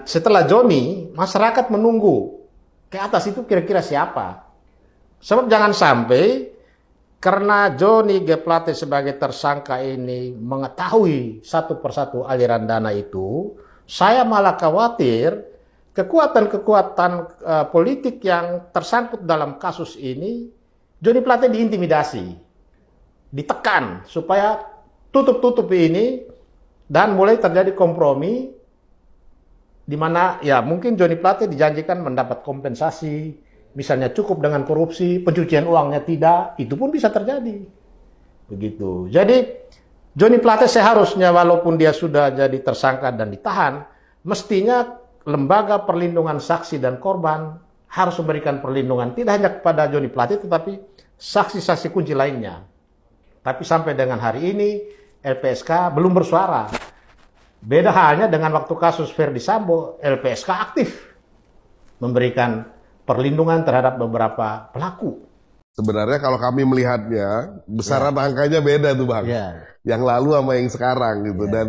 Setelah Joni, masyarakat menunggu ke atas itu kira-kira siapa. Sebab jangan sampai karena Joni G. Plate sebagai tersangka ini mengetahui satu persatu aliran dana itu, saya malah khawatir kekuatan-kekuatan politik yang tersangkut dalam kasus ini, Joni Plate diintimidasi, ditekan supaya tutup-tutup ini dan mulai terjadi kompromi di mana ya mungkin Joni Plate dijanjikan mendapat kompensasi, misalnya cukup dengan korupsi, pencucian uangnya tidak, itu pun bisa terjadi. Begitu. Jadi Joni Plate seharusnya walaupun dia sudah jadi tersangka dan ditahan, mestinya lembaga perlindungan saksi dan korban harus memberikan perlindungan tidak hanya kepada Joni Plate tetapi saksi-saksi kunci lainnya. Tapi sampai dengan hari ini LPSK belum bersuara. Beda halnya dengan waktu kasus Verdi Sambo, LPSK aktif memberikan perlindungan terhadap beberapa pelaku. Sebenarnya kalau kami melihatnya, besaran angkanya beda tuh Bang. Yang lalu sama yang sekarang gitu. Dan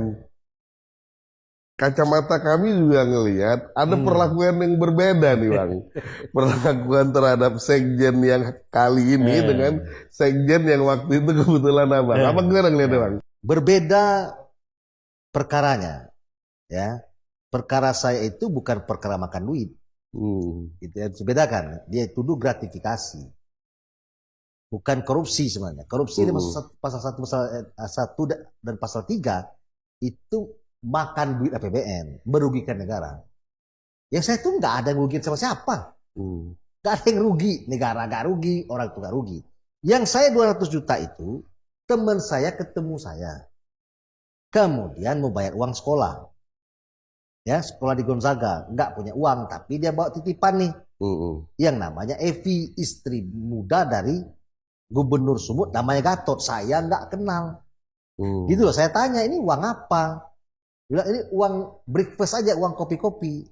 kacamata kami juga ngelihat ada perlakuan yang berbeda nih Bang. Perlakuan terhadap sekjen yang kali ini dengan sekjen yang waktu itu kebetulan Abang. Apa gimana ngeliatnya Bang? Berbeda perkaranya, ya. Perkara saya itu bukan perkara makan duit. Itu harus dibedakan. Dia tuduh gratifikasi, bukan korupsi sebenarnya. Korupsi di pasal 1, pasal 1 dan pasal 3 itu makan duit APBN, merugikan negara. Yang saya tuh nggak ada yang rugi sama siapa. Nggak ada yang rugi, negara nggak rugi, orang itu nggak rugi. Yang saya 200 juta itu teman saya ketemu saya. Kemudian mau bayar uang sekolah. Ya, sekolah di Gonzaga. Nggak punya uang, tapi dia bawa titipan nih. Yang namanya Evi, istri muda dari Gubernur Sumut, namanya Gatot. Saya nggak kenal. Gitu loh, saya tanya, ini uang apa? Bilang, ini uang breakfast aja, uang kopi-kopi.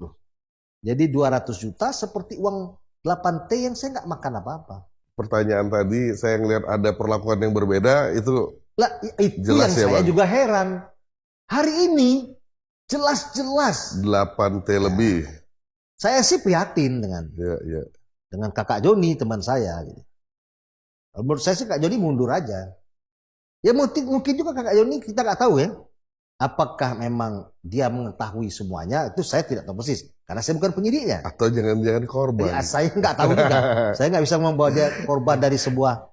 Jadi 200 juta seperti uang 8T yang saya nggak makan apa-apa. Pertanyaan tadi, saya ngelihat ada perlakuan yang berbeda, itu lah, itu jelas yang ya, saya Bang. Juga heran. Hari ini jelas-jelas 8T lebih. Saya sih prihatin dengan kakak Joni teman saya. Gitu. Menurut saya sih Kak Joni mundur aja. Ya mungkin juga kakak Joni kita nggak tahu ya. Apakah memang dia mengetahui semuanya? Itu saya tidak tahu persis. Karena saya bukan penyidiknya. Atau jangan-jangan korban. Ya, saya nggak tahu juga. Saya nggak bisa membawa dia korban dari sebuah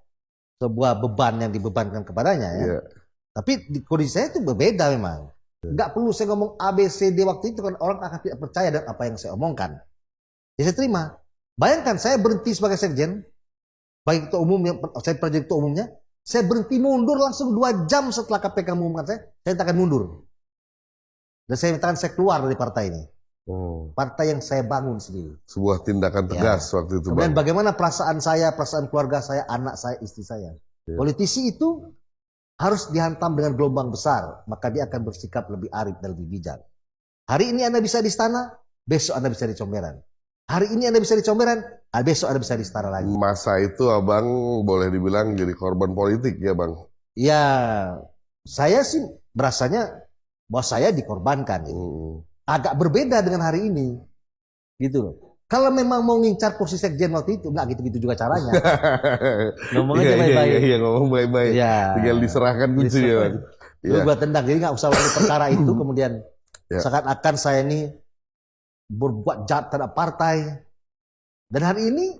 beban yang dibebankan kepadanya ya. Tapi di kondisi saya itu berbeda memang. Nggak perlu saya ngomong ABCD waktu itu kan orang akan tidak percaya dengan apa yang saya omongkan. Ya saya terima. Bayangkan saya berhenti sebagai sekjen, baik ketua umum yang saya jadi ketua umumnya, saya berhenti mundur langsung 2 jam setelah KPK mengumumkan saya akan mundur. Dan saya mintakan saya keluar dari partai ini. Partai yang saya bangun sendiri. Sebuah tindakan tegas waktu itu. Dan bagaimana perasaan saya, perasaan keluarga saya, anak saya, istri saya. Politisi itu harus dihantam dengan gelombang besar, maka dia akan bersikap lebih arif dan lebih bijak. Hari ini Anda bisa di istana, besok Anda bisa di Comberan. Hari ini Anda bisa di Comberan, besok Anda bisa di istana lagi. Masa itu Abang boleh dibilang jadi korban politik ya Bang? Ya, saya sih berasanya bahwa saya dikorbankan. Agak berbeda dengan hari ini. Gitu loh. Kalau memang mau ngincar kursi sekjen waktu itu, nggak gitu-gitu juga caranya. Ngomong aja baik-baik. Iya, ngomong baik-baik. Tinggal diserahkan kuncinya. Lu gua tendang, jadi nggak usah lagi perkara itu. Kemudian seakan-akan saya ini berbuat jahat terhadap partai. Dan hari ini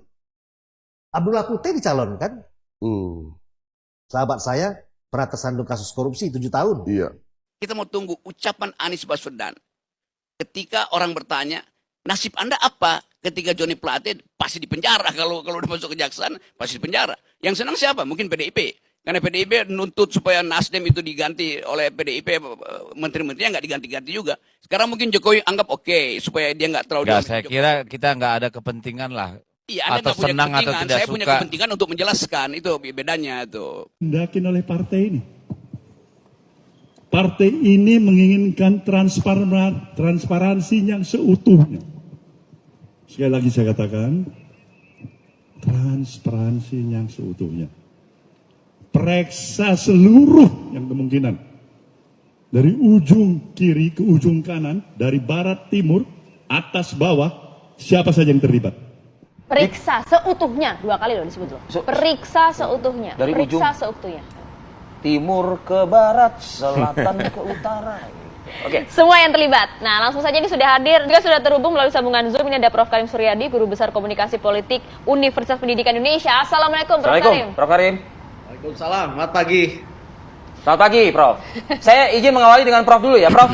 Abdullah Putih dicalonkan. Sahabat saya pernah tersandung kasus korupsi 7 tahun. Iya. Kita mau tunggu ucapan Anies Baswedan. Ketika orang bertanya, nasib Anda apa? Ketika Joni Plate pasti di penjara. Kalau udah masuk kejaksaan, pasti di penjara. Yang senang siapa? Mungkin PDIP. Karena PDIP nuntut supaya Nasdem itu diganti oleh PDIP, menteri-menterinya nggak diganti-ganti juga. Sekarang mungkin Jokowi anggap oke, supaya dia nggak terlalu... Ya, saya kira kita nggak ada kepentingan lah. Iya, Anda atau nggak punya senang kepentingan. atau tidak saya suka. punya kepentingan untuk menjelaskan. Itu bedanya tuh. Dihendaki oleh partai ini. Partai ini menginginkan transparansi yang seutuhnya. Sekali lagi saya katakan, transparansi yang seutuhnya. Periksa seluruh yang kemungkinan. Dari ujung kiri ke ujung kanan, dari barat timur, atas bawah siapa saja yang terlibat. Periksa seutuhnya, 2 kali loh disebut loh. Periksa seutuhnya. Dari Periksa ujung. seutuhnya. Timur ke barat, selatan ke utara. Oke. Semua yang terlibat. Nah, langsung saja ini sudah hadir, juga sudah terhubung melalui sambungan Zoom. Ini ada Prof. Karim Suryadi, Guru Besar Komunikasi Politik Universitas Pendidikan Indonesia. Assalamualkum, Prof. Karim. Prof. Karim. Waalaikumsalam, selamat pagi. Selamat pagi, Prof. Saya izin mengawali dengan Prof dulu ya, Prof.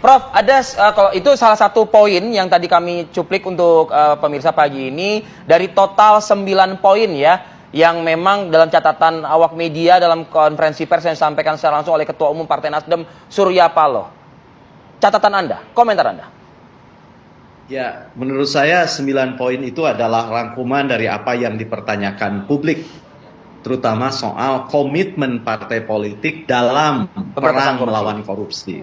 Prof, ada kalau itu salah satu poin yang tadi kami cuplik untuk pemirsa pagi ini dari total 9 poin ya, yang memang dalam catatan awak media dalam konferensi pers yang disampaikan secara langsung oleh Ketua Umum Partai Nasdem Surya Paloh. Catatan Anda, komentar Anda. Ya, menurut saya 9 poin itu adalah rangkuman dari apa yang dipertanyakan publik, terutama soal komitmen partai politik dalam perang melawan korupsi.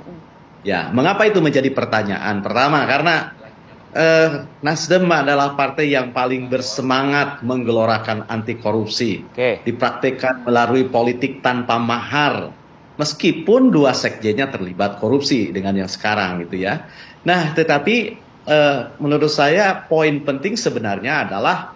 Ya, mengapa itu menjadi pertanyaan? Pertama, karena Nasdem adalah partai yang paling bersemangat menggelorakan anti korupsi. Dipraktikkan melalui politik tanpa mahar, meskipun 2 sekjennya terlibat korupsi dengan yang sekarang gitu ya. Nah, tetapi menurut saya poin penting sebenarnya adalah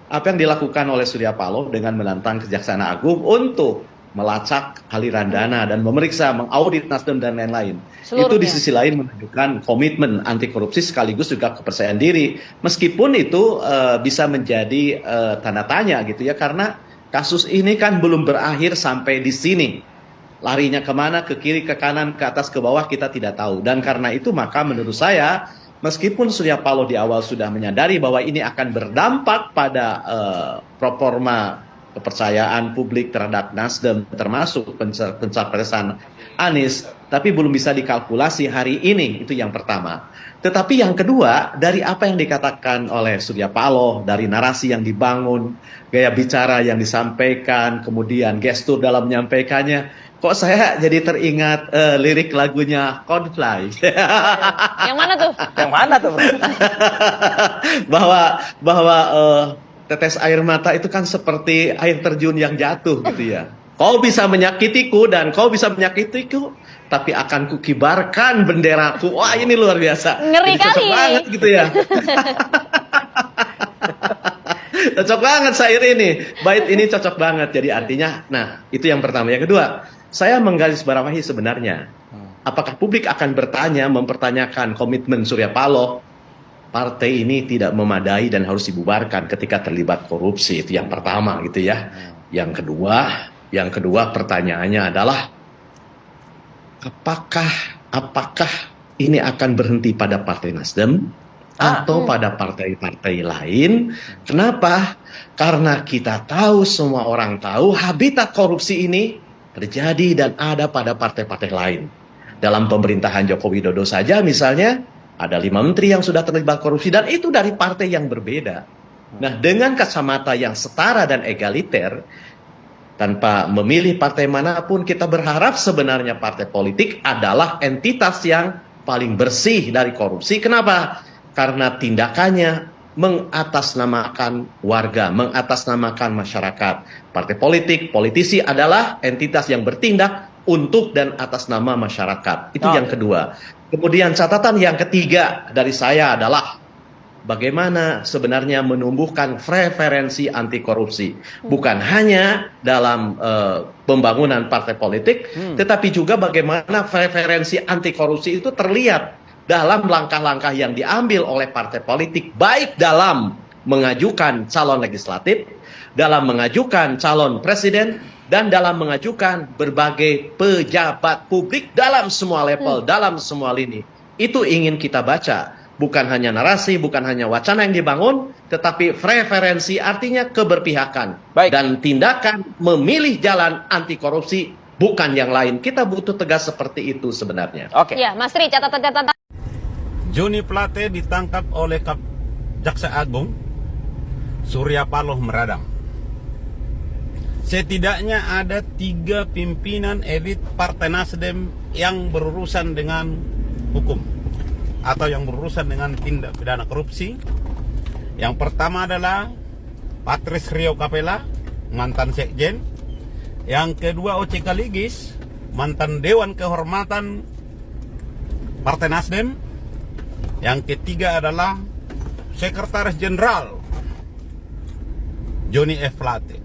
apa yang dilakukan oleh Surya Paloh dengan menantang Kejaksaan Agung untuk melacak aliran dana dan memeriksa, mengaudit Nasdem dan lain-lain. Itu di sisi lain menunjukkan komitmen anti korupsi sekaligus juga kepercayaan diri. Meskipun itu bisa menjadi tanda tanya gitu ya, karena kasus ini kan belum berakhir sampai di sini. Larinya kemana, ke kiri, ke kanan, ke atas, ke bawah, kita tidak tahu. Dan karena itu maka menurut saya, meskipun Surya Paloh di awal sudah menyadari bahwa ini akan berdampak pada proforma kepercayaan publik terhadap Nasdem, termasuk pencapresan Anies, tapi belum bisa dikalkulasi hari ini, itu yang pertama. Tetapi yang kedua, dari apa yang dikatakan oleh Surya Paloh, dari narasi yang dibangun, gaya bicara yang disampaikan, kemudian gestur dalam menyampaikannya, kok saya jadi teringat lirik lagunya Coldplay. Yang mana tuh? Yang mana tuh, Bro? bahwa tetes air mata itu kan seperti air terjun yang jatuh gitu ya. Kau bisa menyakitiku dan kau bisa menyakitiku, tapi akan kukibarkan benderaku. Wah, ini luar biasa. Ngeri jadi cocok kali. banget gitu ya. Cocok banget syair ini. Bait ini cocok banget. Jadi artinya, nah itu yang pertama. Yang kedua, saya menggarisbawahi sebenarnya, apakah publik akan mempertanyakan komitmen Surya Paloh, partai ini tidak memadai dan harus dibubarkan ketika terlibat korupsi. Itu yang pertama gitu ya. Yang kedua pertanyaannya adalah apakah ini akan berhenti pada Partai Nasdem atau pada partai-partai lain? Kenapa? Karena kita tahu, semua orang tahu, habitat korupsi ini terjadi dan ada pada partai-partai lain. Dalam pemerintahan Joko Widodo saja misalnya, ada 5 menteri yang sudah terlibat korupsi, dan itu dari partai yang berbeda. Nah, dengan kacamata yang setara dan egaliter, tanpa memilih partai manapun, kita berharap sebenarnya partai politik adalah entitas yang paling bersih dari korupsi. Kenapa? Karena tindakannya mengatasnamakan warga, mengatasnamakan masyarakat. Partai politik, politisi adalah entitas yang bertindak untuk dan atas nama masyarakat. Itu yang kedua. Kemudian catatan yang ketiga dari saya adalah bagaimana sebenarnya menumbuhkan preferensi anti korupsi. Bukan hanya dalam pembangunan partai politik, tetapi juga bagaimana preferensi anti korupsi itu terlihat dalam langkah-langkah yang diambil oleh partai politik, baik dalam mengajukan calon legislatif, dalam mengajukan calon presiden, dan dalam mengajukan berbagai pejabat publik dalam semua level, dalam semua lini. Itu ingin kita baca. Bukan hanya narasi, bukan hanya wacana yang dibangun, tetapi preferensi, artinya keberpihakan. Dan tindakan memilih jalan anti korupsi, bukan yang lain. Kita butuh tegas seperti itu sebenarnya. Ya, Mas Tri, catatan-catatan. Joni Plate ditangkap oleh Jaksa Agung, Surya Paloh meradang. Setidaknya ada 3 pimpinan elit Partai Nasdem yang berurusan dengan hukum atau yang berurusan dengan tindak pidana korupsi. Yang pertama adalah Patris Rio Capella, mantan sekjen. Yang kedua Oce Kaligis, mantan Dewan Kehormatan Partai Nasdem. Yang ketiga adalah Sekretaris Jenderal Johnny F. Plate.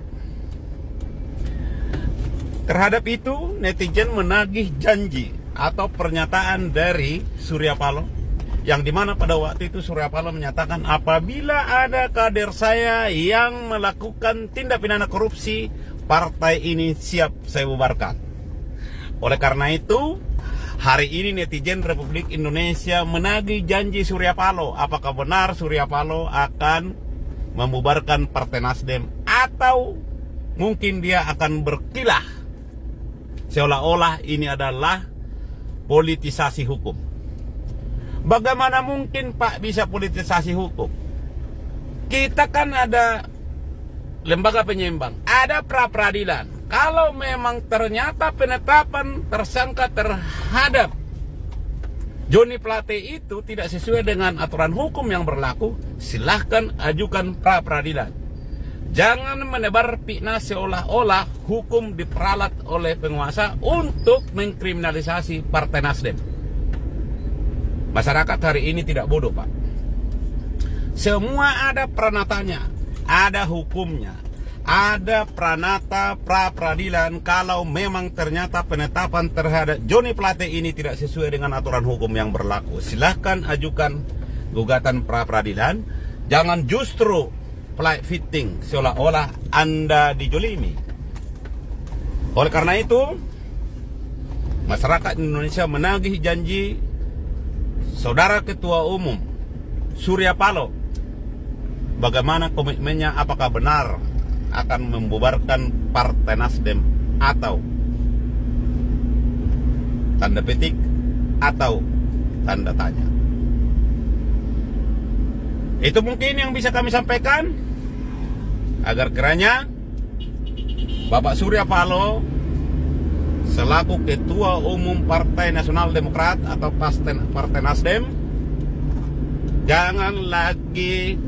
Terhadap itu, netizen menagih janji atau pernyataan dari Surya Paloh, yang dimana pada waktu itu Surya Paloh menyatakan apabila ada kader saya yang melakukan tindak pidana korupsi, partai ini siap saya bubarkan. Oleh karena itu, hari ini netizen Republik Indonesia menagih janji Surya Paloh. Apakah benar Surya Paloh akan membubarkan Partai Nasdem, atau mungkin dia akan berkilah seolah-olah ini adalah politisasi hukum. Bagaimana mungkin Pak bisa politisasi hukum? Kita kan ada lembaga penyeimbang, ada pra-peradilan. Kalau memang ternyata penetapan tersangka terhadap Johnny Plate itu tidak sesuai dengan aturan hukum yang berlaku, silahkan ajukan pra-peradilan. Jangan menebar fitnah seolah-olah hukum diperalat oleh penguasa untuk mengkriminalisasi Partai Nasdem. Masyarakat hari ini tidak bodoh, Pak. Semua ada pranatanya, ada hukumnya, ada pranata pra-peradilan. Kalau memang ternyata penetapan terhadap Johnny Plate ini tidak sesuai dengan aturan hukum yang berlaku, silahkan ajukan gugatan pra-peradilan. Jangan justru flight fitting seolah-olah Anda dijolimi. Oleh karena itu, masyarakat Indonesia menagih janji Saudara Ketua Umum Surya Paloh. Bagaimana komitmennya, apakah benar akan membubarkan Partai Nasdem, atau tanda petik atau tanda tanya. Itu mungkin yang bisa kami sampaikan, agar kiranya Bapak Surya Paloh selaku Ketua Umum Partai Nasional Demokrat atau Partai Nasdem jangan lagi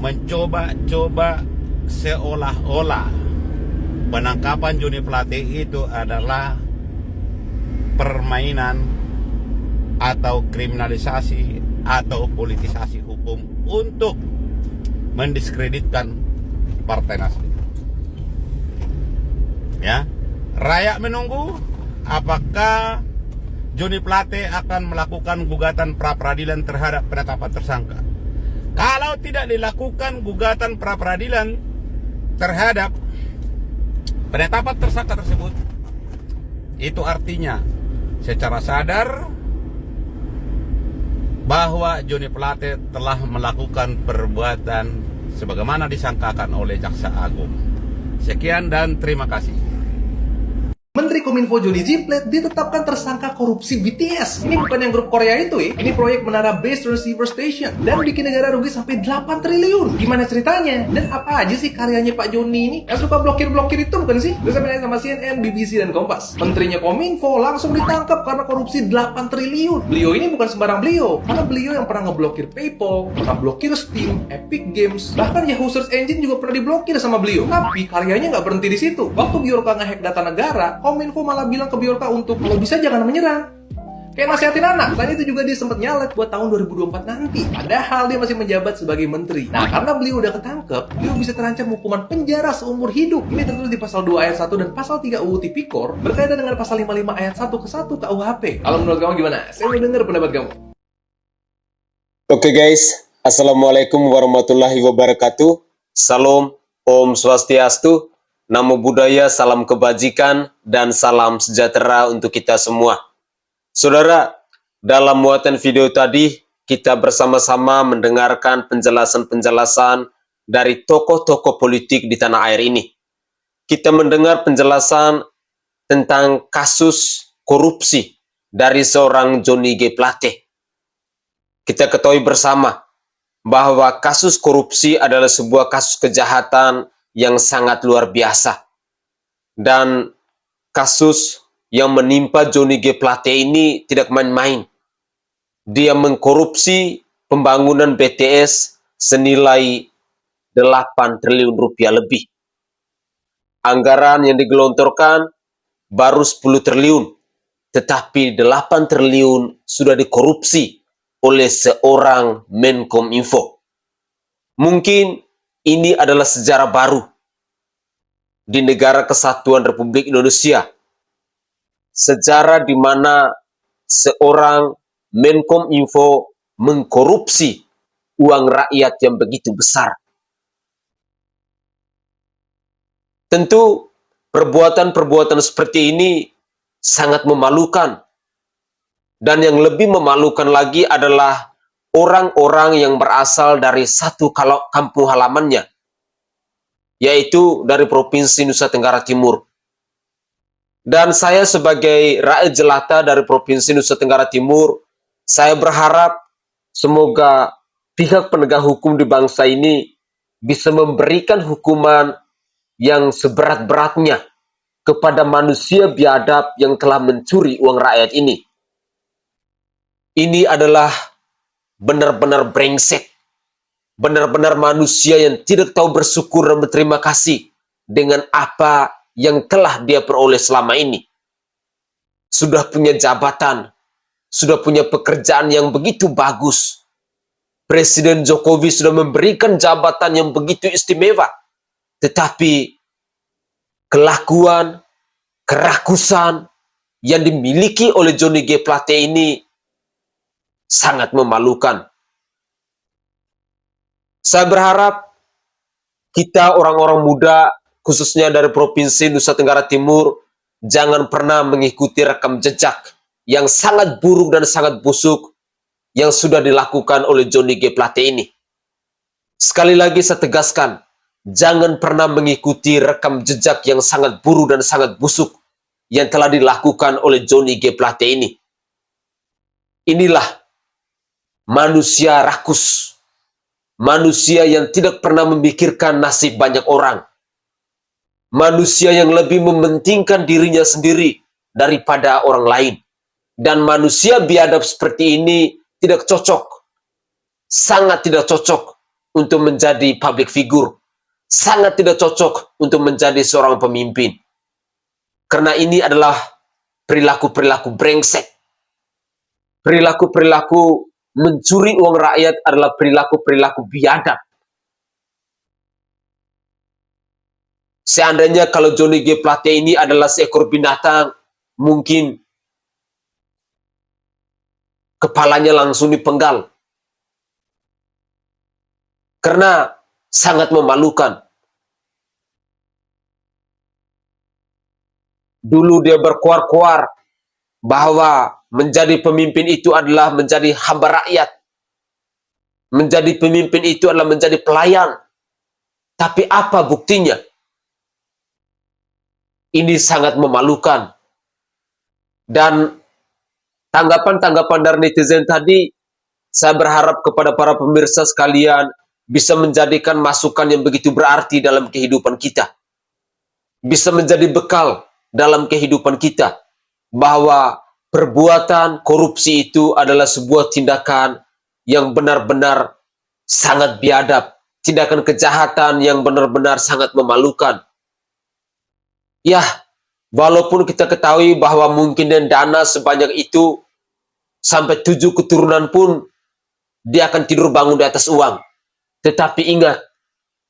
mencoba-coba seolah-olah penangkapan Johnny Plate itu adalah permainan atau kriminalisasi atau politisasi hukum untuk mendiskreditkan Partai Nasdem. Ya, rakyat menunggu apakah Johnny Plate akan melakukan gugatan pra-peradilan terhadap penetapan tersangka. Kalau tidak dilakukan gugatan pra-peradilan terhadap penetapan tersangka tersebut, itu artinya secara sadar bahwa Johnny Plate telah melakukan perbuatan sebagaimana disangkakan oleh Jaksa Agung. Sekian dan terima kasih. Menteri Kominfo Johnny G. Plate ditetapkan tersangka korupsi BTS. Ini bukan yang grup Korea itu ya. Ini proyek menara base receiver station dan bikin negara rugi sampai 8 triliun. Gimana ceritanya? Dan apa aja sih karyanya Pak Johnny ini? Yang suka blokir-blokir itu bukan sih? Udah sampai sama CNN, BBC, dan Kompas. Menterinya Kominfo langsung ditangkap karena korupsi 8 triliun. Beliau ini bukan sembarang beliau. Karena beliau yang pernah ngeblokir PayPal, pernah blokir Steam, Epic Games, bahkan Yahoo Search Engine juga pernah diblokir sama beliau. Tapi karyanya nggak berhenti di situ. Waktu Bjorka ngehack data negara, Kominfo malah bilang ke Bjorka untuk kalau bisa jangan menyerang. Kayak nasihatin anak. Selain itu juga dia sempat nyalek buat tahun 2024 nanti. Padahal dia masih menjabat sebagai menteri. Nah, karena beliau udah ketangkep, beliau bisa terancam hukuman penjara seumur hidup. Ini tertulis di pasal 2 ayat 1 dan pasal 3 UU Tipikor berkaitan dengan pasal 55 ayat 1 ke 1 KUHP. Kalau menurut kamu gimana? Saya mau denger pendapat kamu. Oke guys, Assalamualaikum warahmatullahi wabarakatuh. Salam, Om Swastiastu. Namo Buddhaya, salam kebajikan, dan salam sejahtera untuk kita semua. Saudara, dalam muatan video tadi, kita bersama-sama mendengarkan penjelasan-penjelasan dari tokoh-tokoh politik di tanah air ini. Kita mendengar penjelasan tentang kasus korupsi dari seorang Johnny G. Plate. Kita ketahui bersama bahwa kasus korupsi adalah sebuah kasus kejahatan yang sangat luar biasa. Dan kasus yang menimpa Johnny G. Plate ini tidak main-main. Dia mengkorupsi pembangunan BTS senilai 8 triliun rupiah lebih. Anggaran yang digelontorkan baru 10 triliun, tetapi 8 triliun sudah dikorupsi oleh seorang Menkominfo. Mungkin ini adalah sejarah baru di negara kesatuan Republik Indonesia. Sejarah di mana seorang Menkominfo mengkorupsi uang rakyat yang begitu besar. Tentu perbuatan-perbuatan seperti ini sangat memalukan. Dan yang lebih memalukan lagi adalah orang-orang yang berasal dari satu kampung halamannya, yaitu dari Provinsi Nusa Tenggara Timur. Dan saya sebagai rakyat jelata dari Provinsi Nusa Tenggara Timur, saya berharap semoga pihak penegak hukum di bangsa ini bisa memberikan hukuman yang seberat-beratnya kepada manusia biadab yang telah mencuri uang rakyat ini. Ini adalah benar-benar brengsek, benar-benar manusia yang tidak tahu bersyukur dan berterima kasih dengan apa yang telah dia peroleh selama ini. Sudah punya jabatan, sudah punya pekerjaan yang begitu bagus. Presiden Jokowi sudah memberikan jabatan yang begitu istimewa. Tetapi kelakuan, kerakusan yang dimiliki oleh Johnny G. Plate ini sangat memalukan. Saya berharap kita orang-orang muda, khususnya dari Provinsi Nusa Tenggara Timur, jangan pernah mengikuti rekam jejak yang sangat buruk dan sangat busuk yang sudah dilakukan oleh Johnny G. Plate ini. Sekali lagi saya tegaskan, jangan pernah mengikuti rekam jejak yang sangat buruk dan sangat busuk yang telah dilakukan oleh Johnny G. Plate ini. Inilah manusia rakus, manusia yang tidak pernah memikirkan nasib banyak orang, manusia yang lebih mementingkan dirinya sendiri daripada orang lain. Dan manusia biadab seperti ini tidak cocok, sangat tidak cocok untuk menjadi public figure, sangat tidak cocok untuk menjadi seorang pemimpin. Karena ini adalah perilaku-perilaku brengsek, perilaku-perilaku mencuri uang rakyat adalah perilaku-perilaku biadab. Seandainya kalau Johnny G. Plate ini adalah seekor binatang, mungkin kepalanya langsung dipenggal. Karena sangat memalukan. Dulu dia berkuar-kuar bahwa menjadi pemimpin itu adalah menjadi hamba rakyat. Menjadi pemimpin itu adalah menjadi pelayan. Tapi apa buktinya? Ini sangat memalukan. Dan tanggapan-tanggapan dari netizen tadi, saya berharap kepada para pemirsa sekalian bisa menjadikan masukan yang begitu berarti dalam kehidupan kita. Bisa menjadi bekal dalam kehidupan kita. Bahwa perbuatan korupsi itu adalah sebuah tindakan yang benar-benar sangat biadab. Tindakan kejahatan yang benar-benar sangat memalukan. Ya, walaupun kita ketahui bahwa mungkin dana sebanyak itu, sampai 7 keturunan pun, dia akan tidur bangun di atas uang. Tetapi ingat,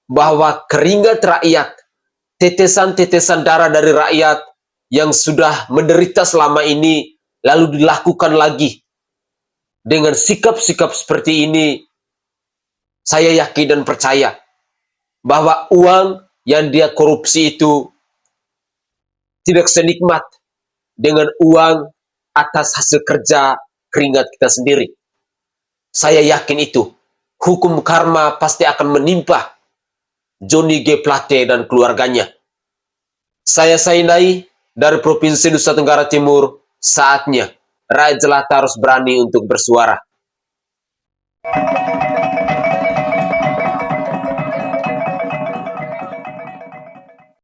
bahwa keringat rakyat, tetesan-tetesan darah dari rakyat, yang sudah menderita selama ini, lalu dilakukan lagi. Dengan sikap-sikap seperti ini, saya yakin dan percaya bahwa uang yang dia korupsi itu tidak senikmat dengan uang atas hasil kerja keringat kita sendiri. Saya yakin itu. Hukum karma pasti akan menimpa Johnny G. Plate dan keluarganya. Saya Sainai dari Provinsi Nusa Tenggara Timur, saatnya rakyat jelata harus berani untuk bersuara.